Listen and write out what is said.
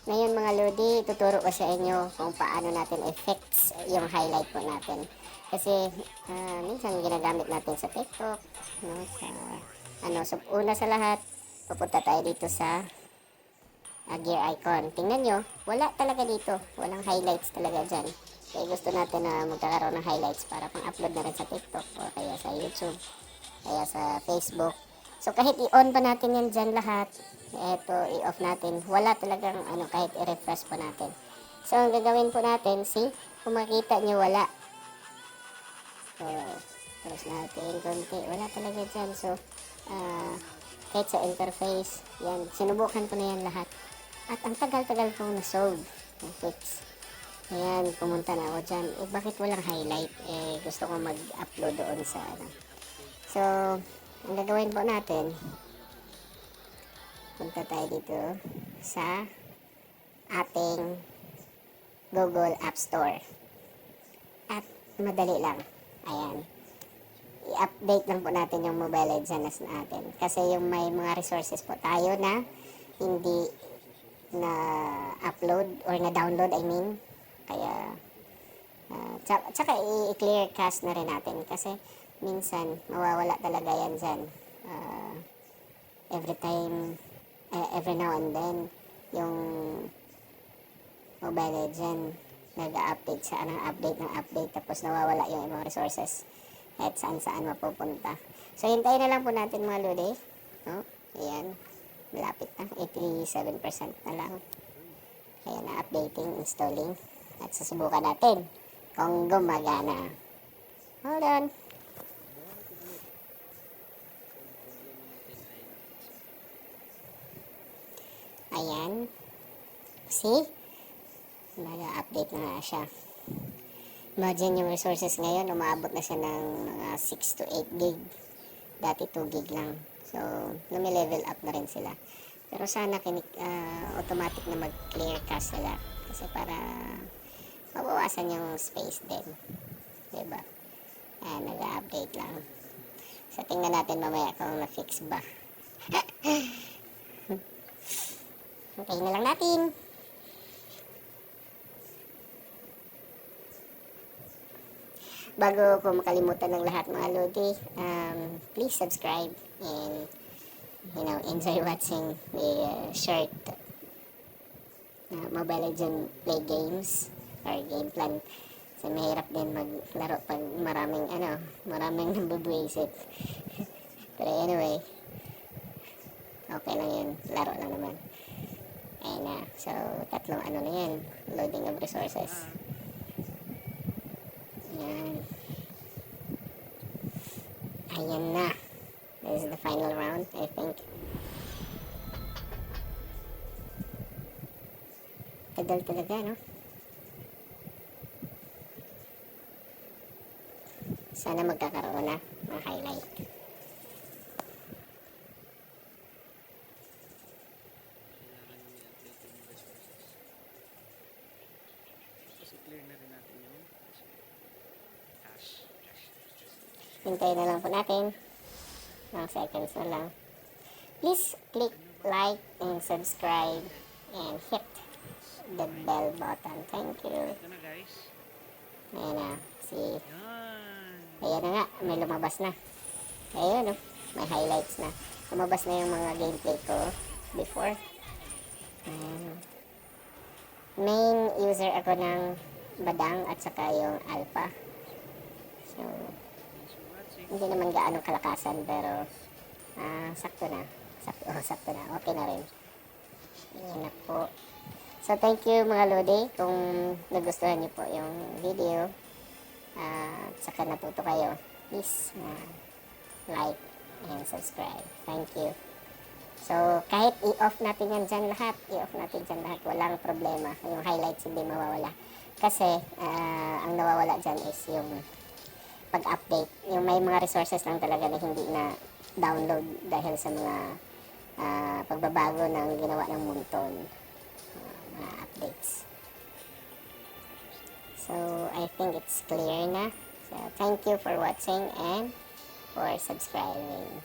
Ngayon mga Lodi, tuturo ko sa inyo kung paano natin effects yung highlight po natin. Kasi minsan ginagamit natin sa TikTok, no, sa so una sa lahat, pupunta tayo dito sa gear icon. Tingnan nyo, wala talaga dito. Walang highlights talaga dyan. Kaya gusto natin na magkakaroon ng highlights para pang-upload na rin sa TikTok o kaya sa YouTube, kaya sa Facebook. So kahit i-on pa natin yan dyan lahat, eto i-off natin, wala talagang kahit i-refresh pa natin. So ang gagawin po natin, kung makita nyo wala. So press natin konti, wala talaga dyan. So kahit sa interface, yan, sinubukan ko na yan lahat. At ang tagal-tagal kong na-solve, fix. Ayan, pumunta na ako dyan. Bakit walang highlight? Gusto ko mag-upload doon sa So, ang gagawin po natin, punta tayo dito sa ating Google App Store. At madali lang. Ayan. I-update lang po natin yung Mobile Legends natin. Kasi yung may mga resources po tayo na hindi na upload or na download, kaya tsaka i-clear cache na rin natin kasi minsan mawawala talaga yan dyan. Every time, every now and then, yung Mobile Legend nag-update siya ng update tapos nawawala yung ibang resources at saan mapupunta. So hintayin na lang po natin mga Lodi, no? Ayan, malapit na, 87% na lang. Ayan na, updating, installing, at susubukan natin kung gumagana. Hold on. Ayan, see, nag-update na nga siya. Imagine yung resources ngayon, umaabot na siya ng mga 6 to 8 gig. Dati 2 gig lang. So, numi-level up na rin sila. Pero sana automatic na mag-clear cache sila. Kasi para mabawasan yung space din. Diba? Nag-update lang. So, tingnan natin mamaya kung na-fix ba. Okay na lang natin. Bago ko makalimutan ng lahat mga Lodi, please subscribe and enjoy watching the short Mobile Legend play games or game plan. Kasi mahirap din maglaro pag maraming nabubwisit. Pero anyway, okay lang yun, laro lang naman. Ayan na, so tatlong na yan, loading of resources. Ayan na. This is the final round, I think. Tagal talaga, no? Sana magkakaroon na ng highlight. Clear na rin natin yung cache. Hintayin na lang po natin. Mga seconds na lang. Please click like and subscribe and hit the bell button. Thank you. Ito na guys. Ayan na. See. Yan. Ayan na nga. May lumabas na. Ayun, no? May highlights na. Lumabas na yung mga gameplay ko before. Main user ako ng Badang at saka yung Alpha. So, hindi naman gaano kalakasan pero sakto na. Sakto na. Okay na rin. Ayan na po. So, thank you mga Lodi kung nagustuhan niyo po yung video. At saka natuto kayo. Please, like and subscribe. Thank you. So, kahit i-off natin yan dyan lahat, walang problema. Yung highlights hindi mawawala. Kasi, ang nawawala dyan is yung pag-update. Yung may mga resources lang talaga na hindi na download dahil sa mga pagbabago ng ginawa ng Moonton. Mga updates. So, I think it's clear na. So, thank you for watching and for subscribing.